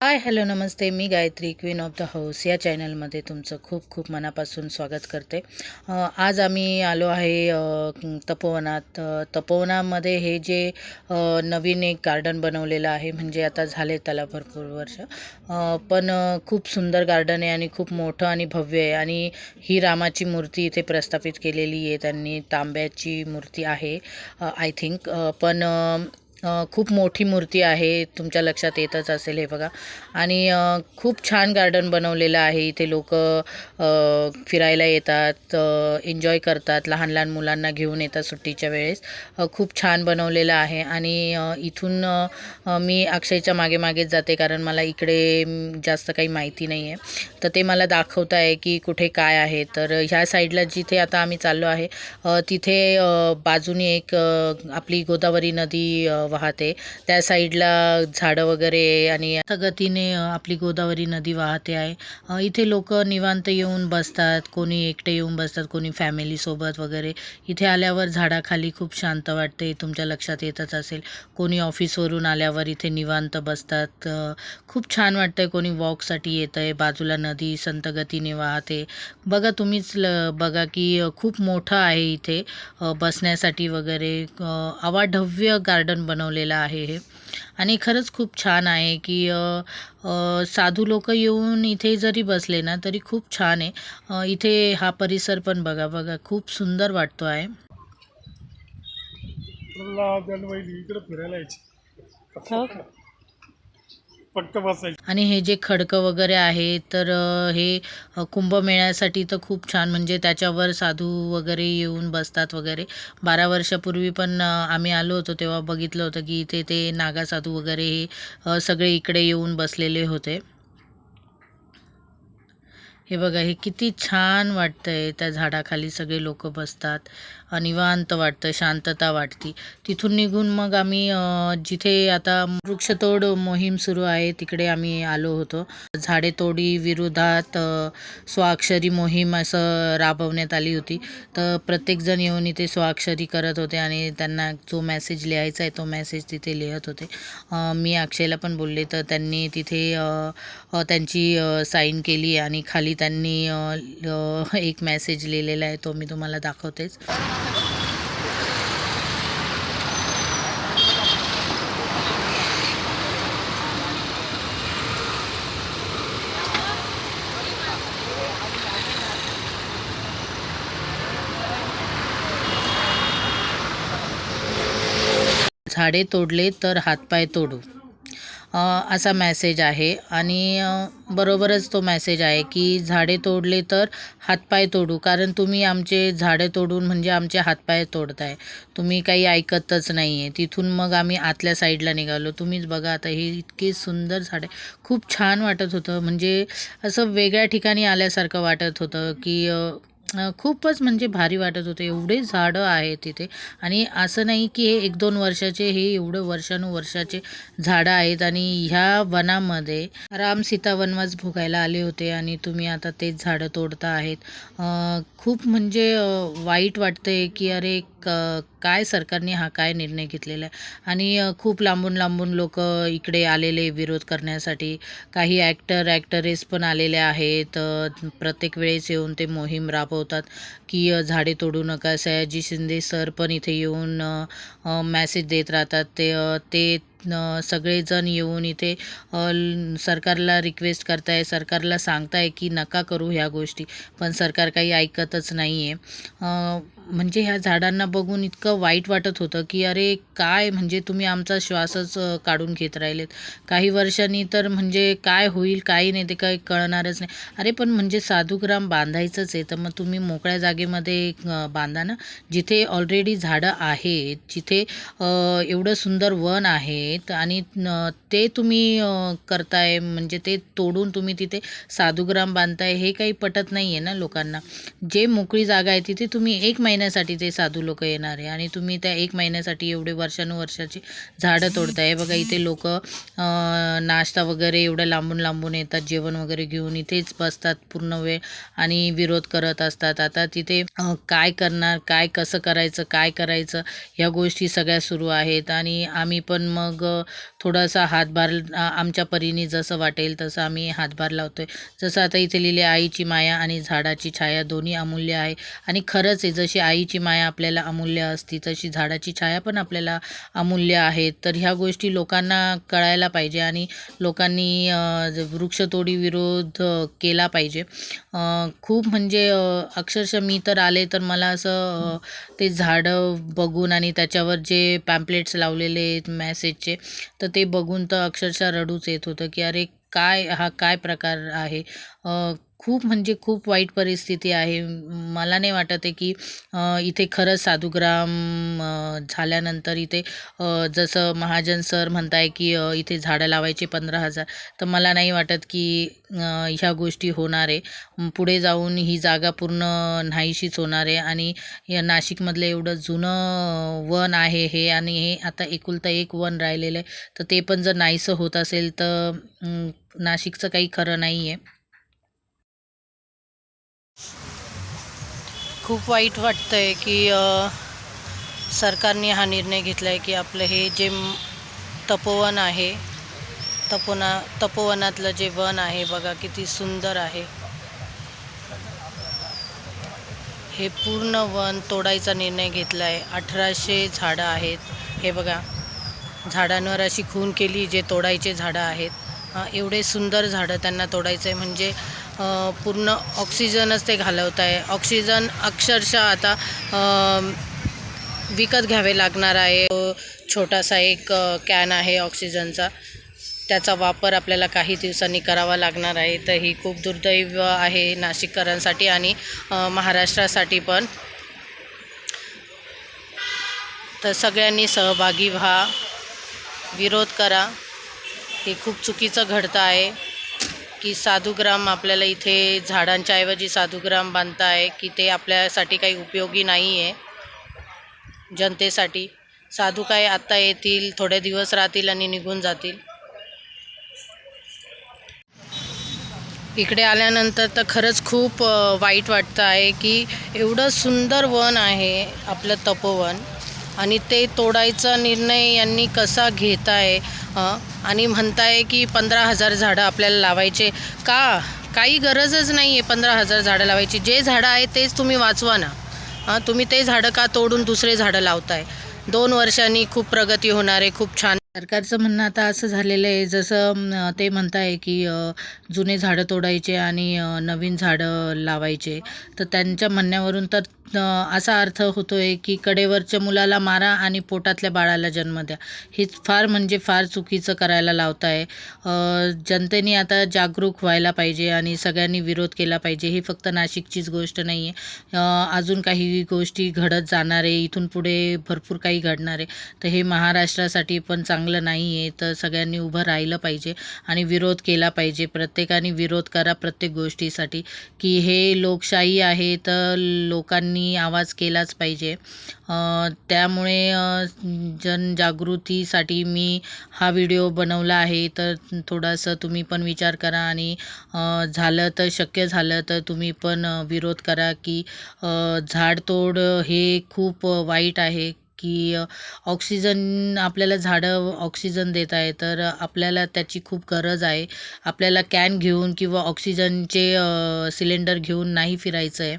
High, hello, Namaste. Me Gayatri, queen of the house या चॅनलमध्ये तुमचं खूप खूप मनापासून स्वागत करते. आज आम्ही आलो आहे तपोवनात. तपोवनामध्ये हे जे नवीन एक गार्डन बनवलेलं आहे, म्हणजे आता झाले त्याला भरपूर वर्ष, पण खूप सुंदर गार्डन आहे आणि खूप मोठं आणि भव्य आहे. आणि ही रामाची मूर्ती इथे प्रस्थापित केलेली आहे त्यांनी. तांब्याची मूर्ती आहे आय थिंक, पण खूप मोठी मूर्ती आहे, तुमच्या लक्षात येतच असेल हे बघा. आणि खूप छान गार्डन बनवलेलं आहे. इथे लोक फिरायला येतात, एन्जॉय करतात, लहान लहान मुलांना घेऊन येतात सुट्टीच्या वेळेस. खूप छान बनवलेलं आहे. आणि इथून मी अक्षयच्या मागे मागेच जाते, कारण मला इकडे जास्त काही माहिती नाही आहे. तर ते मला दाखवत आहे की कुठे काय आहे. तर ह्या साईडला जिथे आता आम्ही चाललो आहे, तिथे बाजूने एक आपली गोदावरी नदी वाहते. त्या साईडला झाडं वगैरे आणि गतीने आपली गोदावरी नदी वाहते आहे. इथे लोक निवांत येऊन बसतात, कोणी एकटे येऊन बसतात, कोणी फॅमिलीसोबत वगैरे. इथे आल्यावर झाडाखाली खूप शांत वाटते, तुमच्या लक्षात येतच असेल. कोणी ऑफिसवरून आल्यावर इथे निवांत बसतात. खूप छान वाटतंय. कोणी वॉकसाठी येतं आहे. बाजूला नदी संत गतीने वाहते. बघा तुम्हीच बघा की खूप मोठं आहे इथे बसण्यासाठी वगैरे. अवाढव्य गार्डन बनवलेलं आहे हे. आणि खरंच खूप छान आहे की साधू लोक येऊन इथे जरी बसले ना तरी खूप छान आहे. इथे हा परिसर पण बघा बघा, खूप सुंदर वाटतो आहे. इकडे फिरायला यायची फक्त बसायची. आणि हे जे खडकं वगैरे आहे, तर हे कुंभमेळ्यासाठी तर खूप छान, म्हणजे त्याच्यावर साधू वगैरे येऊन बसतात वगैरे. 12 वर्षापूर्वी पण आम्ही आलो होतो तेव्हा बघितलं होतं की इथे ते नागा साधू वगैरे हे सगळे इकडे येऊन बसलेले होते. हे बघा, हे किती छान वाटतंय. त्या झाडाखाली सगळे लोक बसतात, निवांत वाटतं, शांतता वाटते. तिथून निघून मग आम्ही जिथे आता वृक्षतोड मोहीम सुरू आहे तिकडे आम्ही आलो होतो. झाडे तोडी विरोधात स्वाक्षरी मोहीम असं राबवण्यात आली होती. तर प्रत्येकजण येऊन इथे स्वाक्षरी करत होते आणि त्यांना जो मेसेज लिहायचा आहे तो मेसेज तिथे लिहत होते. मी अक्षयला पण बोलले, तर त्यांनी तिथे त्यांची साईन केली आणि खाली त्यांनी एक मेसेज लिहिलेला आहे, तो मी तुम्हाला दाखवतेच. झाडे तोडले तर हातपाय तोडू, असा मेसेज आहे. आणि बरोबरच तो मेसेज आहे की झाडे तोडले तर हातपाय तोडू, कारण तुम्ही आमचे झाडे तोडून म्हणजे आमचे हातपाय तोडताय, तुम्ही काही ऐकतच नाही आहे. तिथून मग आम्ही आतल्या साईडला निघालो. तुम्हीच बघा आता, हे इतकी सुंदर झाडे, खूप छान वाटत होतं. म्हणजे असं वेगळ्या ठिकाणी आल्यासारखं वाटत होतं की खूपच म्हणजे भारी वाटत होतं. एवढे झाडं आहेत तिथे. आणि असं नाही की हे 1-2 वर्षाचे, हे एवढं वर्षानुवर्षाचे झाडं आहेत. आणि ह्या वनामध्ये राम सीता वनवास भोगायला आले होते आणि तुम्ही आता तेच झाडं तोडता आहेत. खूप म्हणजे वाईट वाटतंय की अरे काय सरकारने हा काय निर्णय घेतलेला आहे. आणि खूप लांबून लांबून लोक इकडे आलेले विरोध करण्यासाठी. काही ॲक्टरेस पण आलेले आहेत. प्रत्येक वेळेस येऊन ते मोहीम राबवतात की झाडे तोडू नका. सयाजी शिंदे सर पण इथे येऊन मॅसेज देत राहतात. ते सगळेजण येऊन इथे सरकारला रिक्वेस्ट करताय, सरकारला सांगताय की नका करू ह्या गोष्टी, पण सरकार काही ऐकतच नाही आहे. म्हणजे ह्या झाडांना बघून इतकं वाईट वाटत होतं की अरे काय, म्हणजे तुम्ही आमचा श्वासच काढून घेत राहिलेत. काही वर्षांनी तर म्हणजे काय होईल काही नाही ते काही कळणारच नाही. अरे पण म्हणजे साधूग्राम बांधायचंच आहे, तर मग तुम्ही मोकळ्या जागेमध्ये बांधा ना, जिथे ऑलरेडी झाडं आहेत, जिथे एवढं सुंदर वन आहेत. आणि ते तुम्ही करताय, म्हणजे ते तोडून तुम्ही तिथे साधूग्राम बांधताय, हे काही पटत नाही आहे ना लोकांना. जे मोकळी जागा आहे तिथे तुम्ही 1 महिन्यासाठी ते साधू लोक येणार आहे आणि तुम्ही त्या 1 महिन्यासाठी एवढे वर्षानुवर्षाची झाडं तोडताय. बघा इथे लोक नाश्ता वगैरे एवढं लांबून लांबून येतात, जेवण वगैरे घेऊन इथेच बसतात पूर्ण वेळ आणि विरोध करत असतात. आता तिथे काय करणार, काय कसं करायचं, काय करायचं, ह्या गोष्टी सगळ्या सुरू आहेत. आणि आम्ही पण मग मग थोडासा हातभार आमच्या परीने जसं वाटेल तसं आम्ही हातभार लावतो आहे. जसं आता इथे लिहिले आईची माया आणि झाडाची छाया दोन्ही अमूल्य आहे. आणि खरंच आहे, जशी आईची माया आपल्याला अमूल्य असती तशी झाडाची छाया पण आपल्याला अमूल्य आहे. तर ह्या गोष्टी लोकांना कळायला पाहिजे आणि लोकांनी वृक्षतोडी विरोध केला पाहिजे. खूप म्हणजे अक्षरशः मी तर आले तर मला असं ते झाडं बघून आणि त्याच्यावर जे पॅम्पलेट्स लावलेले आहेत मेसेजचे, तर ते बघून तर अक्षरशः रडूच येत होतं की अरे हा काय प्रकार आहे. खूप म्हणजे खूप वाईट परिस्थिती आहे. मला नाही वाटत आहे की इथे खरंच साधूग्राम झाल्यानंतर इथे जसं महाजन सर म्हणताय की इथे झाडं लावायचे 15,000, तर मला नाही वाटत की ह्या गोष्टी होणार आहे. पुढे जाऊन ही जागा पूर्ण नाहीशीच होणार आहे. आणि या नाशिकमधलं एवढं जुनं वन आहे हे, आणि हे आता एकुलता एक वन राहिलेलं आहे, तर ते पण जर नाहीसं होत असेल तर नाशिकचं काही खरं नाही आहे. खूप वाईट वाटतं आहे की सरकारने हा निर्णय घेतला आहे की आपलं हे जे तपोवन आहे, तपोवनातलं जे वन आहे बघा किती सुंदर आहे, हे पूर्ण वन तोडायचा निर्णय घेतला आहे. 1800 झाडं आहेत. हे बघा, झाडांवर अशी खून केली जे तोडायचे झाडं आहेत. एवढे सुंदर झाडं त्यांना तोडायचं आहे म्हणजे पूर्ण ऑक्सिजनच ते घालवत आहे. ऑक्सिजन अक्षरशः आता विकत घ्यावे लागणार आहे. छोटासा एक कॅन आहे ऑक्सिजनचा, त्याचा वापर आपल्याला काही दिवसांनी करावा लागणार आहे. तर ही खूप दुर्दैव आहे नाशिककरांसाठी आणि महाराष्ट्रासाठी पण. तर सगळ्यांनी सहभागी व्हा, विरोध करा. हे खूप चुकीचं घडतं आहे की साधूग्राम आपल्याला इथे झाडांच्या ऐवजी साधूग्राम बांधताय की ते आपल्यासाठी काही उपयोगी नाही आहे जनतेसाठी. साधू काय आत्ता येतील, थोडे दिवस राहतील आणि निघून जातील. इकडे आल्यानंतर तर खरंच खूप वाईट वाटतं आहे की एवढं सुंदर वन आहे आपलं तपोवन, आणि ते तोडायचा निर्णय यांनी कसा घेत आहे. आणि म्हणताय की 15,000 झाडं आपल्याला लावायचे. काही गरजच नाही आहे 15,000 झाडं लावायची. जे झाडं आहेत तेच तुम्ही वाचवा ना. तुम्ही ते झाडं का तोडून दुसरे झाडं लावताय. 2 वर्षांनी खूप प्रगती होणार आहे, खूप छान. सरकारचं म्हणणं आता असं झालेलं आहे, जसं ते म्हणताय की जुने झाडं तोडायचे आणि नवीन झाडं लावायचे. तर त्यांच्या म्हणण्यावरून तर असा अर्थ होतो आहे की कडेवरच्या मुलाला मारा आणि पोटातल्या बाळाला जन्म द्या. हे फार म्हणजे फार चुकीचं करायला लावत आहे. जनतेने आता जागरूक व्हायला पाहिजे आणि सगळ्यांनी विरोध केला पाहिजे. ही फक्त नाशिकचीच गोष्ट नाही आहे, अजून काही गोष्टी घडत जाणार आहे, इथून पुढे भरपूर काही घडणार आहे. तर हे महाराष्ट्रासाठी पण चांगलं नाही आहे. तर सगळ्यांनी उभं राहिलं पाहिजे आणि विरोध केला पाहिजे. प्रत्येकाने विरोध करा प्रत्येक गोष्टीसाठी, की हे लोकशाही आहे तर लोकांनी आवाज केलाच पाहिजे. त्यामुळे जनजागृतीसाठी मी हा व्हिडिओ बनवला आहे. तर थोडासा तुम्ही पण विचार करा आणि झालं तर शक्य झालं तर तुम्ही पण विरोध करा की झाडतोड हे खूप वाईट आहे. की ऑक्सिजन आपल्याला झाडं ऑक्सिजन देत आहे, तर आपल्याला त्याची खूप गरज आहे. आपल्याला कॅन घेऊन किंवा ऑक्सिजनचे सिलेंडर घेऊन नाही फिरायचं आहे.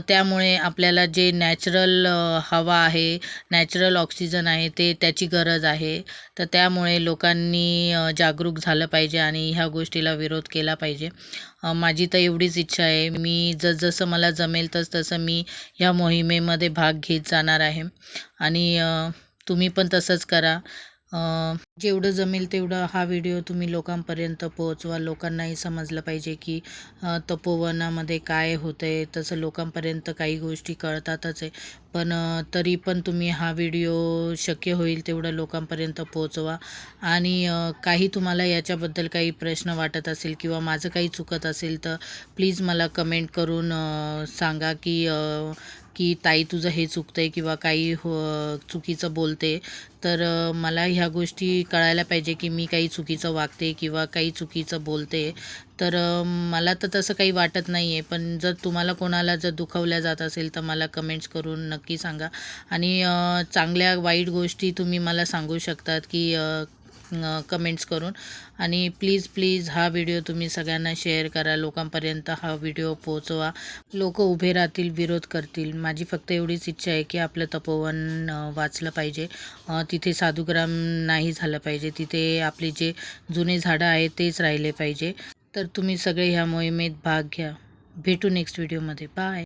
त्यामुळे आपल्याला जे नॅचरल हवा आहे, नॅचरल ऑक्सिजन आहे, त्याची गरज आहे. तर त्यामुळे लोकांनी जागरूक झालं पाहिजे आणि ह्या गोष्टीला विरोध केला पाहिजे. माझी तर एवढीच इच्छा आहे. मी जसं मला जमेल तसं मी ह्या मोहिमेमध्ये भाग घेत जाणार आहे आणि तुम्ही पण तसंच करा. जेवढं जमेल तेवढं हा व्हिडिओ तुम्ही लोकांपर्यंत पोहोचवा. लोकांनाही समजलं पाहिजे की तपोवनामध्ये काय होतं आहे. तसं लोकांपर्यंत काही गोष्टी कळतातच आहे, पण तरी पण तुम्ही हा व्हिडिओ शक्य होईल तेवढं लोकांपर्यंत पोहोचवा. आणि काही तुम्हाला याच्याबद्दल काही प्रश्न वाटत असेल किंवा माझं काही चुकत असेल तर प्लीज मला कमेंट करून सांगा की की ताई तुझं हे चुकतं आहे किंवा काही चुकीचं बोलते, तर मला ह्या गोष्टी कळायला पाहिजे की मी काही चुकीचं वागते किंवा काही चुकीचं बोलते. तर मला तर तसं काही वाटत नाही आहे. पण जर तुम्हाला कोणाला जर दुखवल्या जात असेल तर मला कमेंट्स करून नक्की सांगा. आणि चांगल्या वाईट गोष्टी तुम्ही मला सांगू शकतात की कमेंट्स करून. आणि प्लीज हा व्हिडिओ तुम्ही सगळ्यांना शेअर करा, लोकांपर्यंत हा व्हिडिओ पोहोचवा. लोक उभे राहतील, विरोध करतील. माझी फक्त एवढीच इच्छा आहे की आपलं तपोवन वाचलं पाहिजे. तिथे साधुग्राम नाही झालं पाहिजे. तिथे आपले जे जुने झाडं आहेत तेच राहिले पाहिजे. तर तुम्ही सगळे ह्या मोहिमेत भाग घ्या. भेटू नेक्स्ट व्हिडिओमध्ये. बाय.